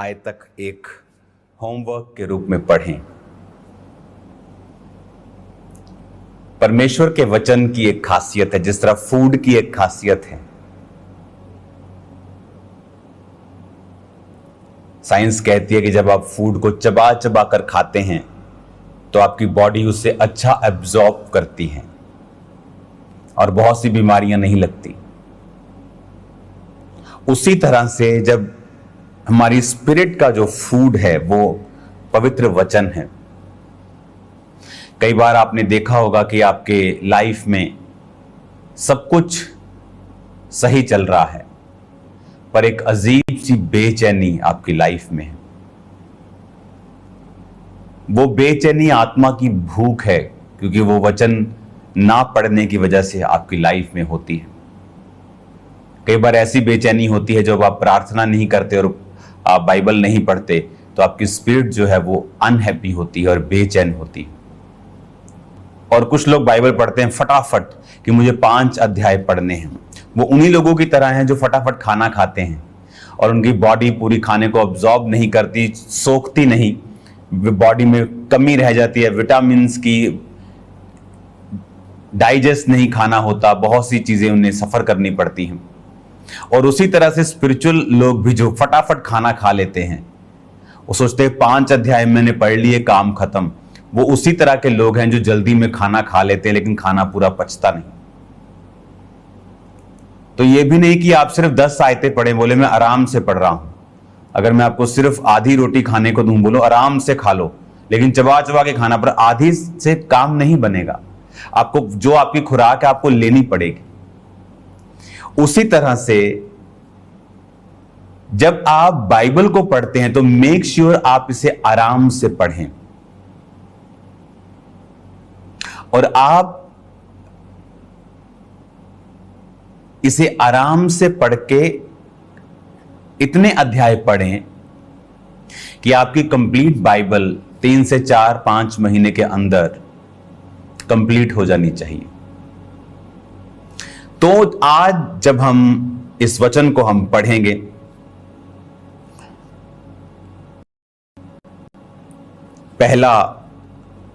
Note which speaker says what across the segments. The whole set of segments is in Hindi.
Speaker 1: आय तक एक होमवर्क के रूप में पढ़ें। परमेश्वर के वचन की एक खासियत है, जिस तरह फूड की एक खासियत है। साइंस कहती है कि जब आप फूड को चबा चबा कर खाते हैं तो आपकी बॉडी उसे अच्छा एब्जॉर्ब करती है और बहुत सी बीमारियां नहीं लगती। उसी तरह से जब हमारी स्पिरिट का जो फूड है वो पवित्र वचन है। कई बार आपने देखा होगा कि आपके लाइफ में सब कुछ सही चल रहा है, पर एक अजीब सी बेचैनी आपकी लाइफ में है। वो बेचैनी आत्मा की भूख है, क्योंकि वो वचन ना पढ़ने की वजह से आपकी लाइफ में होती है। कई बार ऐसी बेचैनी होती है जब आप प्रार्थना नहीं करते और आप बाइबल नहीं पढ़ते, तो आपकी स्पिरिट जो है वो अनहैप्पी होती है और बेचैन होती है। और कुछ लोग बाइबल पढ़ते हैं फटाफट कि मुझे 5 अध्याय पढ़ने हैं। वो उन्हीं लोगों की तरह हैं जो फटाफट खाना खाते हैं और उनकी बॉडी पूरी खाने को अब्जॉर्ब नहीं करती, सोखती नहीं, बॉडी में कमी रह जाती है, विटामिन्स की डाइजेस्ट नहीं खाना होता, बहुत सी चीजें उन्हें सफर करनी पड़ती हैं। और उसी तरह से स्पिरिचुअल लोग भी जो फटाफट खाना खा लेते हैं, वो सोचते हैं 5 अध्याय मैंने पढ़ लिए, काम खत्म। वो उसी तरह के लोग हैं जो जल्दी में खाना खा लेते हैं लेकिन खाना पूरा पचता नहीं। तो ये भी नहीं कि आप सिर्फ 10 आयतें पढ़ें, बोले मैं आराम से पढ़ रहा हूं। अगर मैं आपको सिर्फ आधी रोटी खाने को दूं, बोलो आराम से खा लो, लेकिन चबा चबा के खाना, पर आधी से काम नहीं बनेगा। आपको जो आपकी खुराक है आपको लेनी पड़ेगी। उसी तरह से जब आप बाइबल को पढ़ते हैं तो मेक श्योर आप इसे आराम से पढ़ें। और आप इसे आराम से पढ़ के इतने अध्याय पढ़ें कि आपकी कंप्लीट बाइबल 3 से 4-5 महीने के अंदर कंप्लीट हो जानी चाहिए। तो आज जब हम इस वचन को हम पढ़ेंगे, पहला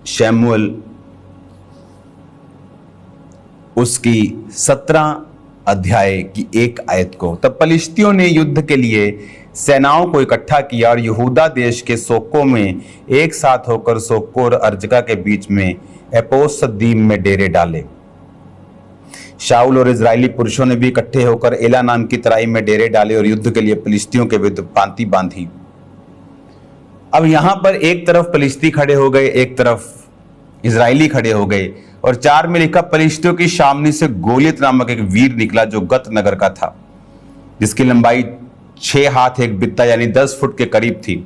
Speaker 1: शमूएल उसकी 17 अध्याय की 1 आयत को। तब पलिश्तियों ने युद्ध के लिए सेनाओं को इकट्ठा किया और यहूदा देश के सोक्कों में एक साथ होकर सोक्को और अर्जका के बीच में एपोसद्दीम में डेरे डाले। शाऊल और इजरायली पुरुषों ने भी इकट्ठे होकर एला नाम की तराई में डेरे डाले और युद्ध के लिए पलिश्तियों के विरुद्ध पांति बांधी। अब यहां पर एक तरफ पलिश्ती खड़े हो गए, एक तरफ इजरायली खड़े हो गए। और 4 में लिखा, पलिश्तियों की सामने से गोलियत नामक एक वीर निकला जो गत नगर का था, जिसकी लंबाई 6 हाथ 1 बित्ता यानी 10 फुट के करीब थी।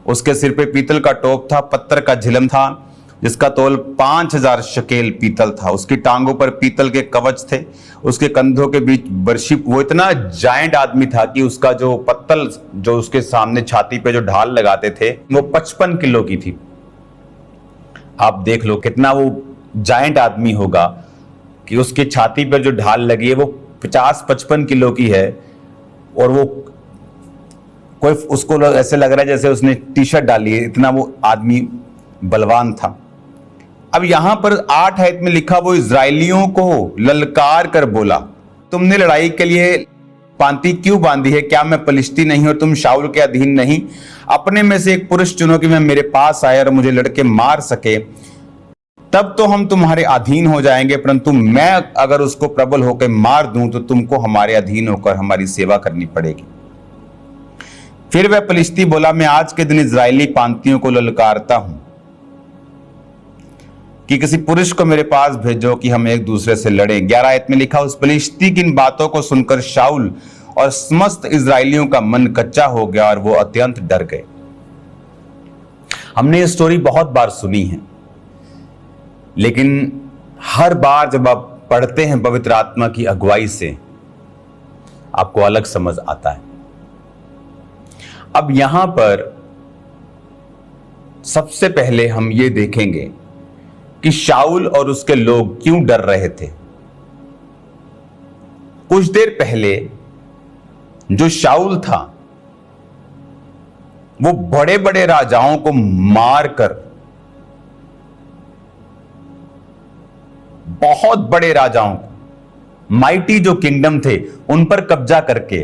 Speaker 1: उसके सिर पे पीतल का टोप था, पत्थर का झिलम था, जिसका तोल 5000 शकेल पीतल था। उसकी टांगों पर पीतल के कवच थे, उसके कंधों के बीच बर्शी। वो इतना जायंट आदमी था कि उसका जो पत्तल जो उसके सामने छाती पे जो ढाल लगाते थे वो 55 किलो की थी। आप देख लो कितना वो जायंट आदमी होगा कि उसकी छाती पर जो ढाल लगी है वो 50-55 किलो की है। और वो कोई उसको ऐसे लग रहा है जैसे उसने टी शर्ट डाली है, इतना वो आदमी बलवान था। अब यहां पर 8 आयत में लिखा, वो इजरायलियों को ललकार कर बोला, तुमने लड़ाई के लिए पांति क्यों बांधी है? क्या मैं पलिश्ती नहीं और तुम शाऊल के अधीन नहीं? अपने में से एक पुरुष चुनो कि मैं मेरे पास आए और मुझे लड़के मार सके, तब तो हम तुम्हारे अधीन हो जाएंगे। परंतु मैं अगर उसको प्रबल होकर मार दूं तो तुमको हमारे अधीन होकर हमारी सेवा करनी पड़ेगी। फिर वह पलिश्ती बोला, मैं आज के दिन इजरायली पांतियों को ललकारता हूं कि किसी पुरुष को मेरे पास भेजो कि हम एक दूसरे से लड़ें। 11 आयत में लिखा, उस पलिश्ती की इन बातों को सुनकर शाऊल और समस्त इजरायलियों का मन कच्चा हो गया और वो अत्यंत डर गए। हमने ये स्टोरी बहुत बार सुनी है, लेकिन हर बार जब आप पढ़ते हैं पवित्र आत्मा की अगुवाई से, आपको अलग समझ आता है। अब यहां पर सबसे पहले हम ये देखेंगे कि शाऊल और उसके लोग क्यों डर रहे थे। कुछ देर पहले जो शाऊल था वो बड़े बड़े राजाओं को मारकर, बहुत बड़े राजाओं को, माइटी जो किंगडम थे उन पर कब्जा करके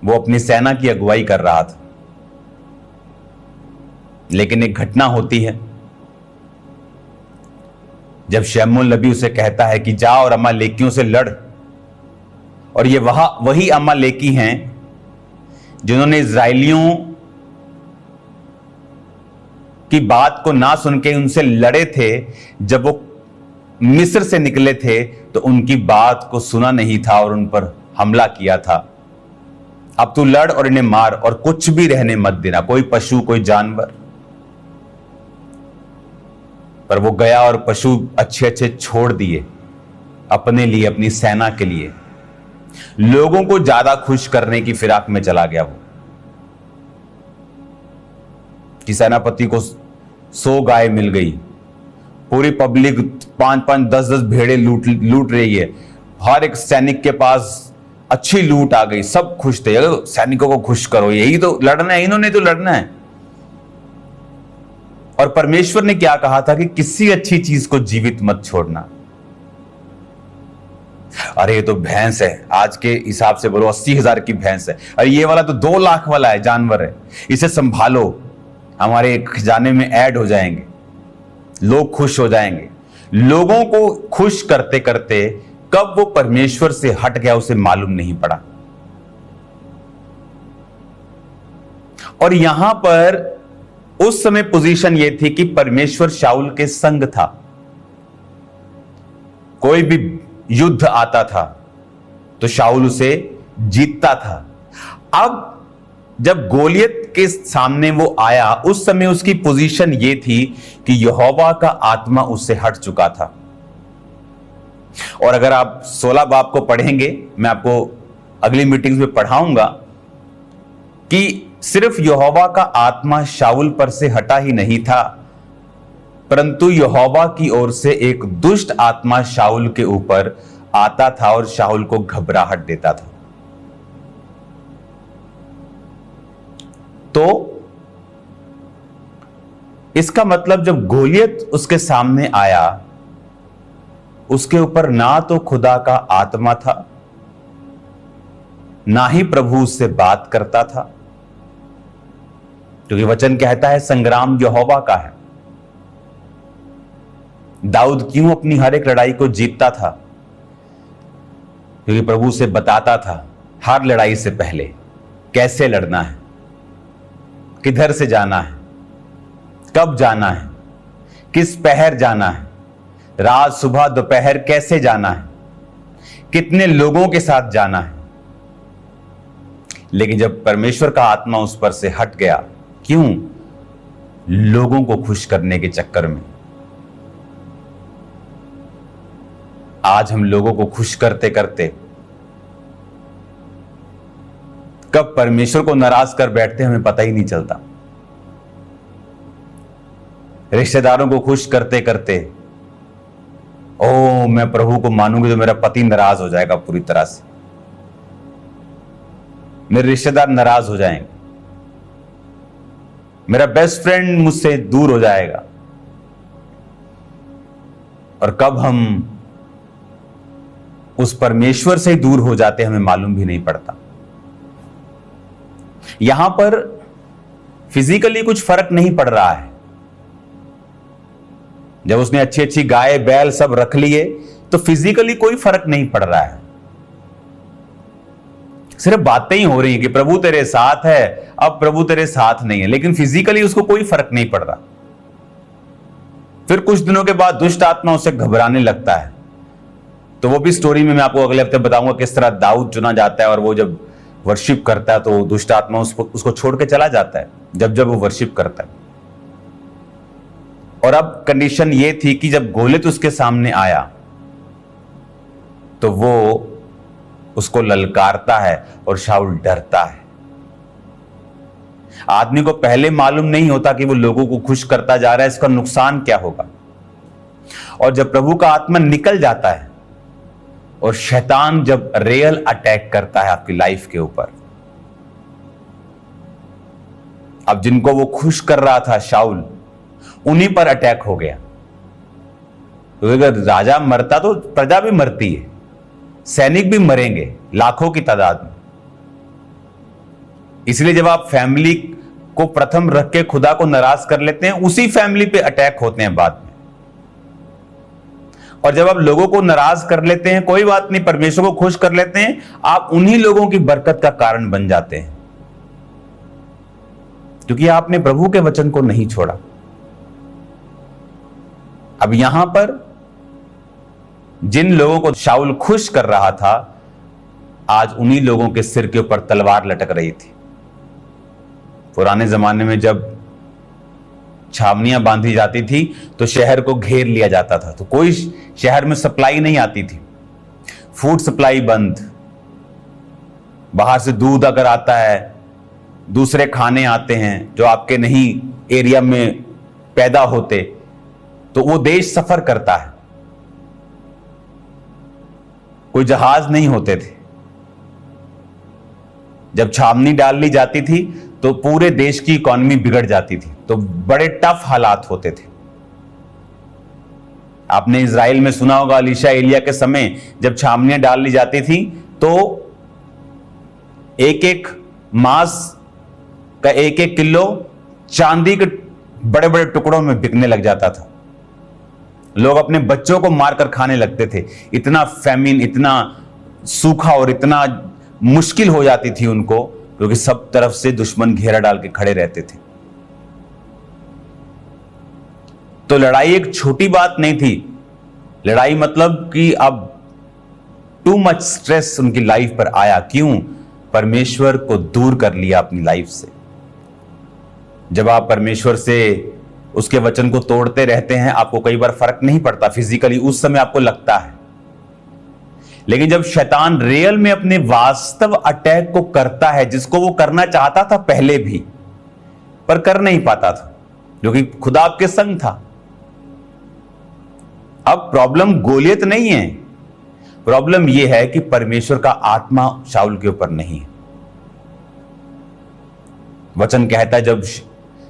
Speaker 1: वो अपनी सेना की अगुवाई कर रहा था। लेकिन एक घटना होती है जब शमूएल नबी उसे कहता है कि जा और अमालेकियों से लड़, और ये वही अमालेकी हैं जिन्होंने इजराइलियों की बात को ना सुन के उनसे लड़े थे। जब वो मिस्र से निकले थे तो उनकी बात को सुना नहीं था और उन पर हमला किया था। अब तू लड़ और इन्हें मार और कुछ भी रहने मत देना, कोई पशु कोई जानवर। पर वो गया और पशु अच्छे अच्छे छोड़ दिए अपने लिए, अपनी सेना के लिए। लोगों को ज्यादा खुश करने की फिराक में चला गया वो, कि सेनापति को 100 गाय मिल गई, पूरी पब्लिक 5-5 10-10 भेड़े लूट रही है, हर एक सैनिक के पास अच्छी लूट आ गई, सब खुश थे। सैनिकों को खुश करो, यही तो लड़ना है, इन्होंने तो लड़ना है। और परमेश्वर ने क्या कहा था कि किसी अच्छी चीज को जीवित मत छोड़ना। अरे ये तो भैंस है, आज के हिसाब से बोलो 80,000 की भैंस है, अरे ये वाला तो 2 लाख वाला है, जानवर है, इसे संभालो, हमारे खजाने में ऐड हो जाएंगे, लोग खुश हो जाएंगे। लोगों को खुश करते करते कब वो परमेश्वर से हट गया उसे मालूम नहीं पड़ा। और यहां पर उस समय पोजीशन ये थी कि परमेश्वर शाऊल के संग था। कोई भी युद्ध आता था तो शाऊल उसे जीतता था। अब जब गोलियत के सामने वो आया, उस समय उसकी पोजीशन ये थी कि यहोवा का आत्मा उससे हट चुका था। और अगर आप 16 बाब को पढ़ेंगे, मैं आपको अगली मीटिंग्स में पढ़ाऊंगा कि सिर्फ यहोवा का आत्मा शाऊल पर से हटा ही नहीं था, परंतु यहोवा की ओर से एक दुष्ट आत्मा शाऊल के ऊपर आता था और शाऊल को घबराहट देता था। तो इसका मतलब जब गोलियत उसके सामने आया, उसके ऊपर ना तो खुदा का आत्मा था, ना ही प्रभु उससे बात करता था, क्योंकि वचन कहता है संग्राम यहोवा का है। दाऊद क्यों अपनी हर एक लड़ाई को जीतता था? क्योंकि प्रभु से बताता था हर लड़ाई से पहले कैसे लड़ना है, किधर से जाना है, कब जाना है, किस पहर जाना है, रात सुबह दोपहर कैसे जाना है, कितने लोगों के साथ जाना है। लेकिन जब परमेश्वर का आत्मा उस पर से हट गया, क्यों? लोगों को खुश करने के चक्कर में। आज हम लोगों को खुश करते करते कब परमेश्वर को नाराज कर बैठते हमें पता ही नहीं चलता। रिश्तेदारों को खुश करते करते, ओ मैं प्रभु को मानूंगी तो मेरा पति नाराज हो जाएगा पूरी तरह से, मेरे रिश्तेदार नाराज हो जाएंगे, मेरा बेस्ट फ्रेंड मुझसे दूर हो जाएगा। और कब हम उस परमेश्वर से दूर हो जाते हमें मालूम भी नहीं पड़ता। यहां पर फिजिकली कुछ फर्क नहीं पड़ रहा है। जब उसने अच्छी अच्छी गाय बैल सब रख लिए तो फिजिकली कोई फर्क नहीं पड़ रहा है, सिर्फ बातें ही हो रही हैं कि प्रभु तेरे साथ है, अब प्रभु तेरे साथ नहीं है, लेकिन फिजिकली उसको कोई फर्क नहीं पड़ रहा। फिर कुछ दिनों के बाद दुष्ट आत्मा उसे घबराने लगता है। तो वो भी स्टोरी में मैं आपको अगले हफ्ते बताऊंगा किस तरह दाऊद चुना जाता है, और वो जब वर्शिप करता है तो दुष्ट आत्मा उसको छोड़ के चला जाता है जब जब वो वर्शिप करता है। और अब कंडीशन ये थी कि जब गोलियत उसके सामने आया तो वो उसको ललकारता है और शाऊल डरता है। आदमी को पहले मालूम नहीं होता कि वो लोगों को खुश करता जा रहा है, इसका नुकसान क्या होगा। और जब प्रभु का आत्मा निकल जाता है और शैतान जब रियल अटैक करता है आपकी लाइफ के ऊपर, अब जिनको वो खुश कर रहा था शाऊल, उन्हीं पर अटैक हो गया। तो अगर राजा मरता तो प्रजा भी मरती है, सैनिक भी मरेंगे लाखों की तादाद में। इसलिए जब आप फैमिली को प्रथम रख के खुदा को नाराज कर लेते हैं, उसी फैमिली पे अटैक होते हैं बाद में। और जब आप लोगों को नाराज कर लेते हैं, कोई बात नहीं, परमेश्वर को खुश कर लेते हैं, आप उन्हीं लोगों की बरकत का कारण बन जाते हैं, क्योंकि आपने प्रभु के वचन को नहीं छोड़ा। अब यहां पर जिन लोगों को शाऊल खुश कर रहा था, आज उन्हीं लोगों के सिर के ऊपर तलवार लटक रही थी। पुराने जमाने में जब छावनियां बांधी जाती थी तो शहर को घेर लिया जाता था, तो कोई शहर में सप्लाई नहीं आती थी, फूड सप्लाई बंद, बाहर से दूध अगर आता है, दूसरे खाने आते हैं जो आपके नहीं एरिया में पैदा होते, तो वो देश सफर करता है। कोई जहाज नहीं होते थे। जब छावनी डाल ली जाती थी तो पूरे देश की इकोनॉमी बिगड़ जाती थी, तो बड़े टफ हालात होते थे। आपने इजराइल में सुना होगा, एलीशा एलिया के समय जब छावनियां डाल ली जाती थी तो एक एक मांस का एक एक किलो चांदी के बड़े बड़े टुकड़ों में बिकने लग जाता था। लोग अपने बच्चों को मारकर खाने लगते थे। इतना फैमिन, इतना सूखा और इतना मुश्किल हो जाती थी उनको, क्योंकि सब तरफ से दुश्मन घेरा डाल के खड़े रहते थे। तो लड़ाई एक छोटी बात नहीं थी। लड़ाई मतलब कि अब टू मच स्ट्रेस उनकी लाइफ पर आया। क्यों? परमेश्वर को दूर कर लिया अपनी लाइफ से। जब आप परमेश्वर से उसके वचन को तोड़ते रहते हैं, आपको कई बार फर्क नहीं पड़ता फिजिकली, उस समय आपको लगता है। लेकिन जब शैतान रियल में अपने वास्तव अटैक को करता है, जिसको वो करना चाहता था पहले भी पर कर नहीं पाता था, क्योंकि खुदा आपके संग था। अब प्रॉब्लम गोलियत नहीं है, प्रॉब्लम यह है कि परमेश्वर का आत्मा शाऊल के ऊपर नहीं है। वचन कहता है जब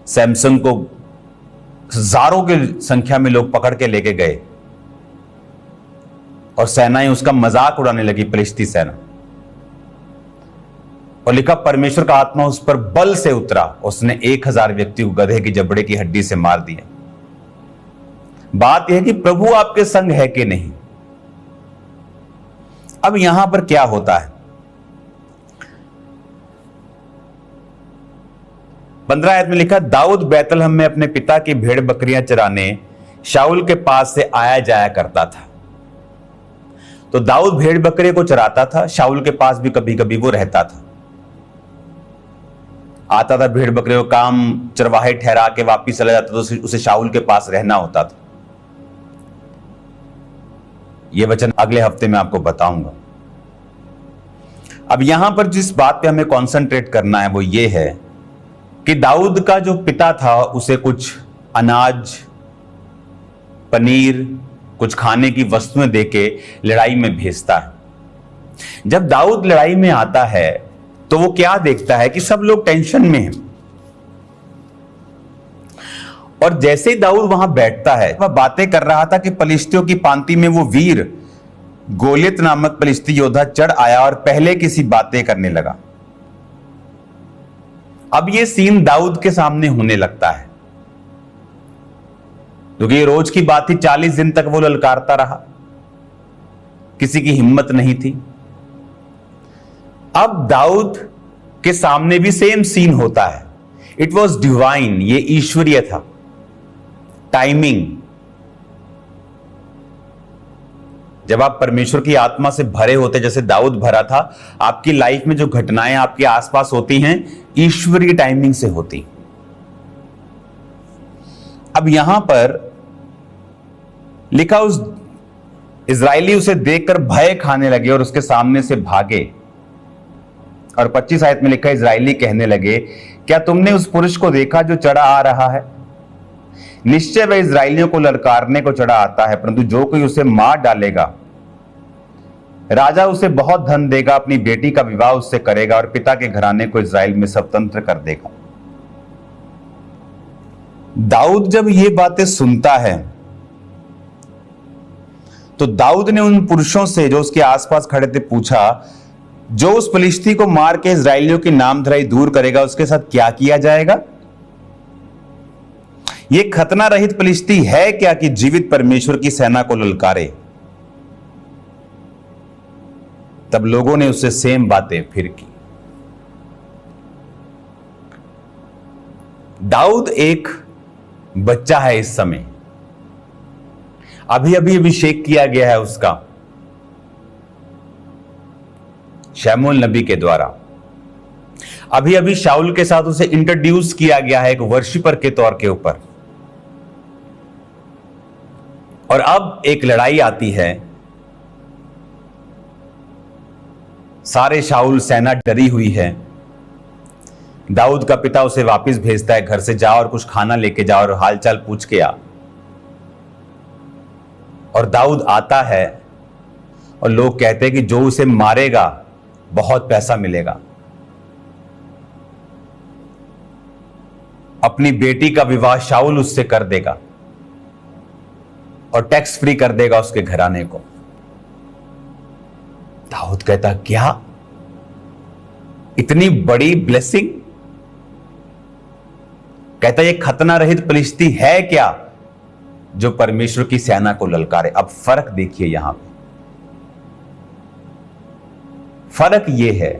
Speaker 1: सैमसन को हजारों की संख्या में लोग पकड़ के लेके गए और सेनाएं उसका मजाक उड़ाने लगी, फिलिस्ती सेना, और लिखा परमेश्वर का आत्मा उस पर बल से उतरा, उसने 1000 व्यक्ति को गधे की जबड़े की हड्डी से मार दिया। बात यह है कि प्रभु आपके संग है कि नहीं। अब यहां पर क्या होता है, 15 आयत में लिखा, दाऊद बैतलहम में अपने पिता की भेड़ बकरियां चराने शाऊल के पास से आया जाया करता था। तो दाऊद भेड़ बकरे को चराता था, शाऊल के पास भी कभी कभी वो रहता था, आता था, भेड़ बकरे को काम चरवाहे ठहरा के वापिस चला जाता, तो उसे शाऊल के पास रहना होता था। यह वचन अगले हफ्ते में आपको बताऊंगा। अब यहां पर जिस बात पे हमें कंसंट्रेट करना है वो ये है कि दाऊद का जो पिता था उसे कुछ अनाज, पनीर, कुछ खाने की वस्तुएं देके लड़ाई में भेजता है। जब दाऊद लड़ाई में आता है तो वो क्या देखता है कि सब लोग टेंशन में हैं, और जैसे ही दाऊद वहां बैठता है, वह बातें कर रहा था कि फलिश्तियों की पांति में वो वीर गोलियत नामक फलिश्ती योद्धा चढ़ आया और पहले किसी बातें करने लगा। अब ये सीन दाऊद के सामने होने लगता है, क्योंकि ये रोज की बात थी। 40 दिन तक वो ललकारता रहा, किसी की हिम्मत नहीं थी। अब दाऊद के सामने भी सेम सीन होता है। इट वॉज डिवाइन, ये ईश्वरीय था, टाइमिंग। जब आप परमेश्वर की आत्मा से भरे होते, जैसे दाऊद भरा था, आपकी लाइफ में जो घटनाएं आपके आसपास होती हैं ईश्वरीय टाइमिंग से होती। अब यहां पर लिखा, उस इजरायली उसे देखकर भय खाने लगे और उसके सामने से भागे। और 25 आयत में लिखा, इजरायली कहने लगे, क्या तुमने उस पुरुष को देखा जो चढ़ा आ रहा है? निश्चय वह इजरायलियों को ललकारने को चढ़ा आता है, परंतु जो कोई उसे मार डालेगा, राजा उसे बहुत धन देगा, अपनी बेटी का विवाह उससे करेगा और पिता के घराने को इजराइल में स्वतंत्र कर देगा। दाऊद जब ये बातें सुनता है तो दाऊद ने उन पुरुषों से जो उसके आसपास खड़े थे पूछा, जो उस फलिश्ती को मार के इजराइलियों की नामधराई दूर करेगा उसके साथ क्या किया जाएगा? ये खतना रहित फलिश्ती है क्या कि जीवित परमेश्वर की सेना को ललकारे? तब लोगों ने उससे सेम बातें फिर की। दाऊद एक बच्चा है इस समय, अभी अभी अभिषेक किया गया है उसका शमूएल नबी के द्वारा। अभी अभी शाऊल के साथ उसे इंट्रोड्यूस किया गया है एक वर्शिपर के तौर के ऊपर। और अब एक लड़ाई आती है, सारे शाऊल सेना डरी हुई है। दाऊद का पिता उसे वापस भेजता है, घर से जा और कुछ खाना लेके जा और हालचाल पूछ के आ। और दाऊद आता है और लोग कहते हैं कि जो उसे मारेगा बहुत पैसा मिलेगा, अपनी बेटी का विवाह शाऊल उससे कर देगा और टैक्स फ्री कर देगा उसके घराने को। दाऊद कहता, क्या इतनी बड़ी ब्लेसिंग? कहता, ये खतना रहित फलिश्ती है क्या जो परमेश्वर की सेना को ललकारे? अब फर्क देखिए, यहां पे फर्क यह है